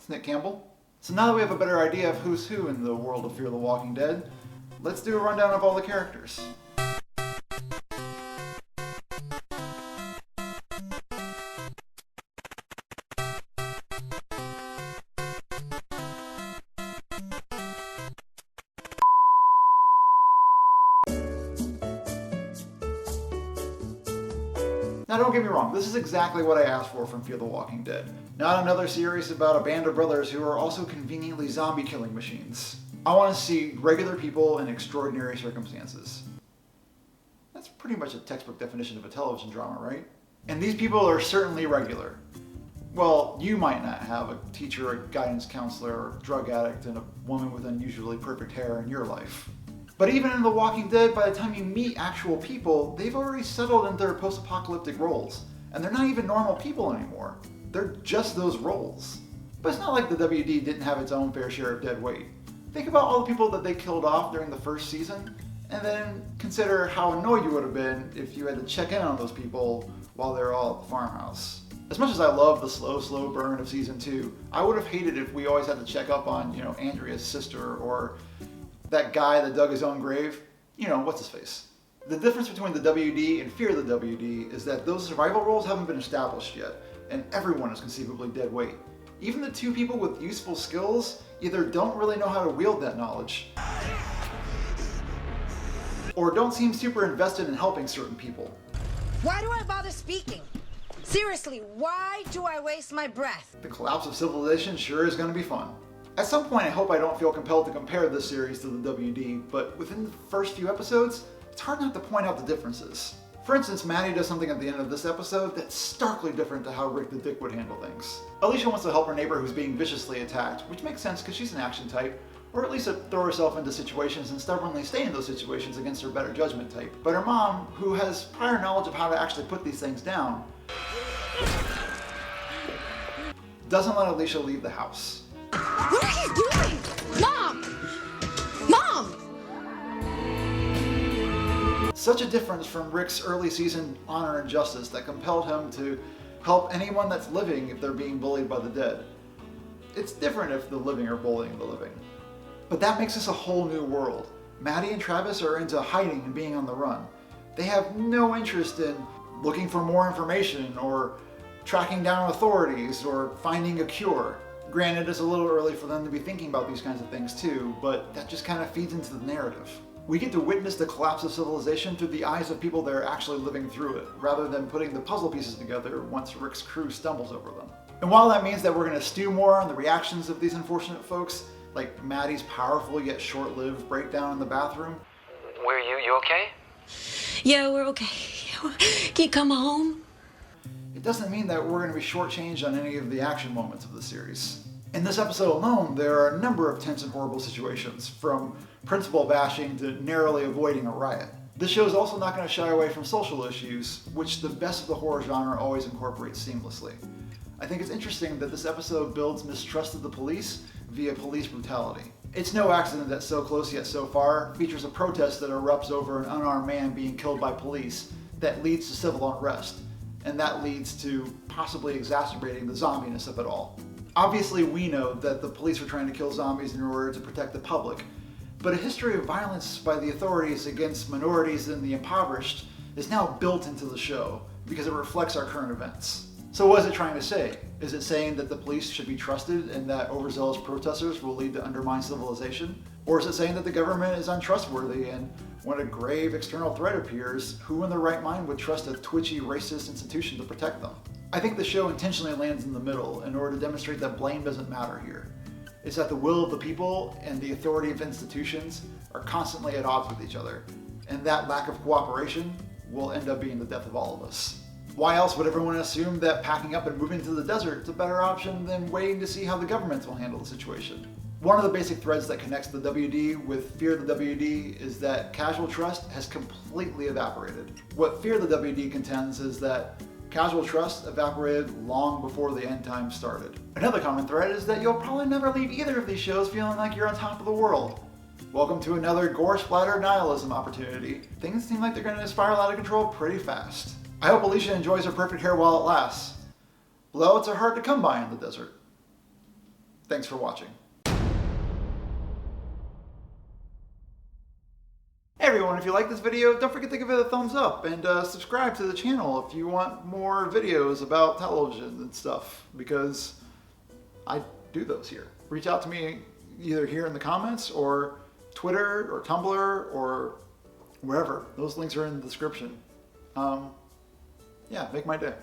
It's Nick Campbell. So now that we have a better idea of who's who in the world of Fear the Walking Dead, let's do a rundown of all the characters. Now don't get me wrong, this is exactly what I asked for from Fear the Walking Dead. Not another series about a band of brothers who are also conveniently zombie killing machines. I want to see regular people in extraordinary circumstances. That's pretty much a textbook definition of a television drama, right? And these people are certainly regular. Well, you might not have a teacher, a guidance counselor, a drug addict, and a woman with unusually perfect hair in your life. But even in The Walking Dead, by the time you meet actual people, they've already settled into their post-apocalyptic roles. And they're not even normal people anymore. They're just those roles. But it's not like the WD didn't have its own fair share of dead weight. Think about all the people that they killed off during the first season, and then consider how annoyed you would have been if you had to check in on those people while they're all at the farmhouse. As much as I love the slow burn of season 2, I would have hated if we always had to check up on, Andrea's sister, or that guy that dug his own grave. What's his face? The difference between the WD and Fear the WD is that those survival roles haven't been established yet, and everyone is conceivably dead weight. Even the two people with useful skills either don't really know how to wield that knowledge, or don't seem super invested in helping certain people. Why do I bother speaking? Seriously, why do I waste my breath? The collapse of civilization sure is going to be fun. At some point, I hope I don't feel compelled to compare this series to the WD, but within the first few episodes, it's hard not to point out the differences. For instance, Maddie does something at the end of this episode that's starkly different to how Rick the Dick would handle things. Alicia wants to help her neighbor who's being viciously attacked, which makes sense because she's an action type, or at least throw herself into situations and stubbornly stay in those situations against her better judgment type. But her mom, who has prior knowledge of how to actually put these things down, doesn't let Alicia leave the house. What are you doing? Mom! Mom! Such a difference from Rick's early season honor and justice that compelled him to help anyone that's living if they're being bullied by the dead. It's different if the living are bullying the living. But that makes us a whole new world. Maddie and Travis are into hiding and being on the run. They have no interest in looking for more information or tracking down authorities or finding a cure. Granted, it's a little early for them to be thinking about these kinds of things too, but that just kind of feeds into the narrative. We get to witness the collapse of civilization through the eyes of people that are actually living through it, rather than putting the puzzle pieces together once Rick's crew stumbles over them. And while that means that we're going to stew more on the reactions of these unfortunate folks, like Maddie's powerful yet short-lived breakdown in the bathroom. Where are you? You okay? Yeah, we're okay. Can you come home? It doesn't mean that we're going to be shortchanged on any of the action moments of the series. In this episode alone, there are a number of tense and horrible situations, from principal bashing to narrowly avoiding a riot. This show is also not going to shy away from social issues, which the best of the horror genre always incorporates seamlessly. I think it's interesting that this episode builds mistrust of the police via police brutality. It's no accident that So Close Yet So Far features a protest that erupts over an unarmed man being killed by police that leads to civil unrest, and that leads to possibly exacerbating the zombiness of it all. Obviously, we know that the police are trying to kill zombies in order to protect the public, but a history of violence by the authorities against minorities and the impoverished is now built into the show because it reflects our current events. So what is it trying to say? Is it saying that the police should be trusted and that overzealous protesters will lead to undermined civilization? Or is it saying that the government is untrustworthy and when a grave external threat appears, who in their right mind would trust a twitchy, racist institution to protect them? I think the show intentionally lands in the middle in order to demonstrate that blame doesn't matter here. It's that the will of the people and the authority of institutions are constantly at odds with each other, and that lack of cooperation will end up being the death of all of us. Why else would everyone assume that packing up and moving to the desert is a better option than waiting to see how the governments will handle the situation? One of the basic threads that connects the WD with Fear the WD is that casual trust has completely evaporated. What Fear the WD contends is that casual trust evaporated long before the end times started. Another common thread is that you'll probably never leave either of these shows feeling like you're on top of the world. Welcome to another gore-splattered nihilism opportunity. Things seem like they're going to spiral out of control pretty fast. I hope Alicia enjoys her perfect hair while it lasts. Blowouts are hard to come by in the desert. Thanks for watching. Hey everyone, if you like this video, don't forget to give it a thumbs up and subscribe to the channel if you want more videos about television and stuff, because I do those here. Reach out to me either here in the comments or Twitter or Tumblr or wherever. Those links are in the description. Yeah, make my day.